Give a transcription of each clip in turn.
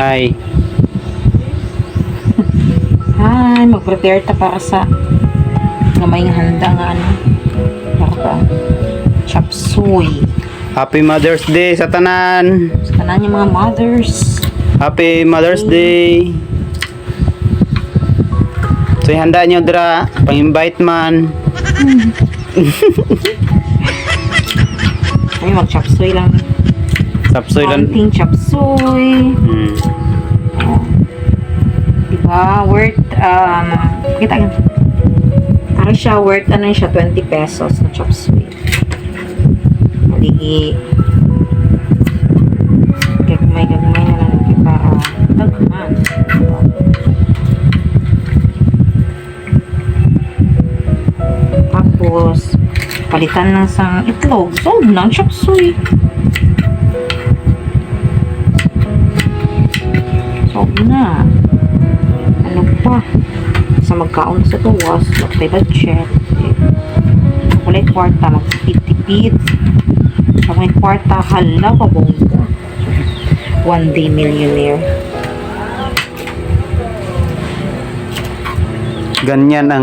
Hi. Hi, mag-prepare ta para sa gamay nga handa nga ano. Para ka chupsoy. Happy Mother's Day sa tanan. Sa tanan yung mga mothers. Happy Mother's Day. So handa nyo dra, pang-invite man. Ay, mag-chupsoy lang. Chupsoy lang. Konting chupsoy. Oh. Diba? Worth, kita ka. Ano siya, worth, ano siya, 20 pesos na chupsoy. Maligi. Gagmay na lang para daghan. Tapos, palitan ng sang itlog. Sold na ang chupsoy. Sold na. Ano pa? Sa magkaon sa tuwas, magtay budget. Kulay kwarta, magtipid-tipid. Sa may kwarta, hala pa bongga. One day millionaire. Ganyan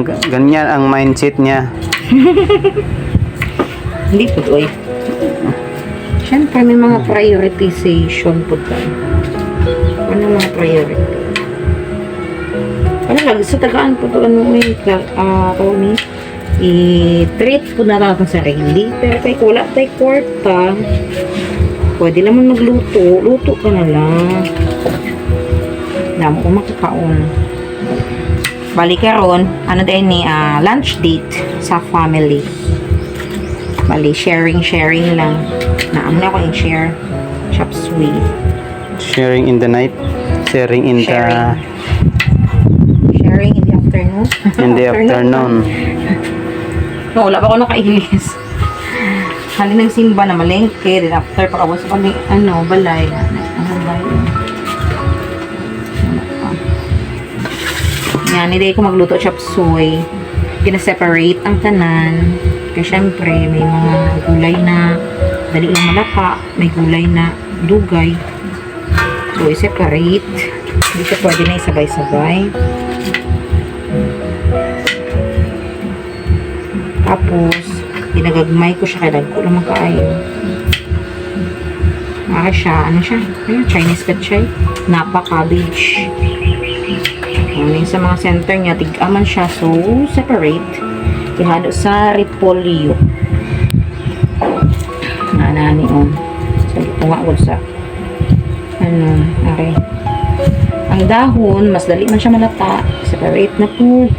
ang mindset niya. Hindi po, oy. Siyempre, may mga prioritization po tayo. Ano mga priority? Ano lang, sa tagaan po ito, ano may, tawag ni, i-treat po na natin sa sarili. Pero tayo, wala tayo kwarta. Pwede naman magluto. Luto ka na lang. Alam ko makakaon. Balik ka ron, ano din ni, lunch date sa family. Bali, sharing lang. Naam na ko yung share. Chupsoy. Sharing in the night, sharing in the afternoon. in the afternoon. No, wala pa ako nakailis. Hali nagsimba na malengke. Then after, pagkabos pa may, balay. Ano ba yun? Yan, hindi ko magluto chupsoy. Gina-separate ang tanan. Kasi syempre, may mga gulay na dali lang malaka. May gulay na dugay. So, i-separate. Hindi ka pwede na isabay-sabay. Tapos, ginagagmay ko siya. Kailan ko naman kaayo. Siya, ano siya? Ayun, Chinese petchay. Napa cabbage. Yung sa mga center niya, tig-aman siya. So, separate. Ihado sa repolyo. Nanani on. So, tunga ko sa okay. Ang dahon, mas dali man siya malata. Separate na po.